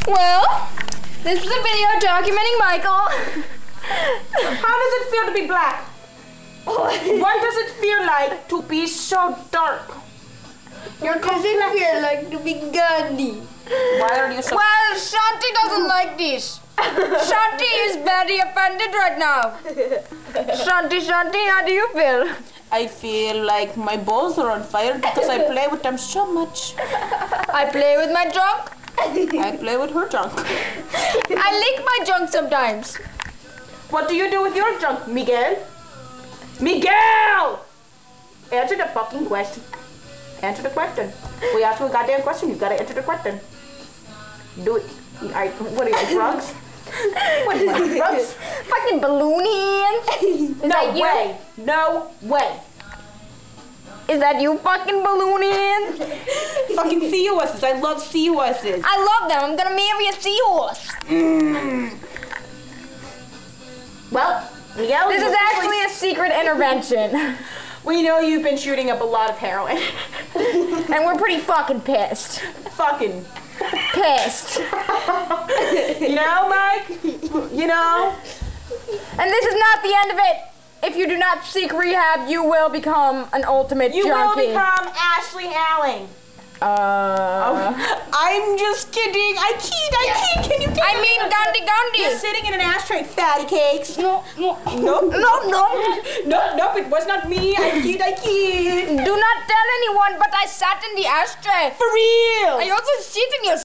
Well, this is a video documenting Michael. How does it feel to be black? What does it feel like to be so dark? What does it feel like to be Gandhi? Why are you so... Well, Shanti doesn't like this. Shanti is very offended right now. Shanti, how do you feel? I feel like my balls are on fire because I play with them so much. I play with my junk. I play with her junk. I lick my junk sometimes. What do you do with your junk, Miguel? Miguel! Answer the fucking question. Answer the question. We asked you a goddamn question. You gotta answer the question. Do it. What are you, drugs? What are you, drugs? Fucking balloon hands. No way. No way. Is that you, fucking balloon hands? Fucking seahorses. I love seahorses. I love them. I'm gonna marry a seahorse. Well, Miguel, This is actually a secret intervention. we know you've been shooting up a lot of heroin. And we're pretty fucking pissed. Fucking Pissed. You know, Mike? You know? And this is not the end of it. If you do not seek rehab, you will become an ultimate You junkie. will become Ashley Allen. I'm just kidding. I kid. Can you get I mean Gandhi. You're sitting in an ashtray, fatty cakes. No. Nope, it was not me. I kid. Do not tell anyone, but I sat in the ashtray. For real. I also sit in your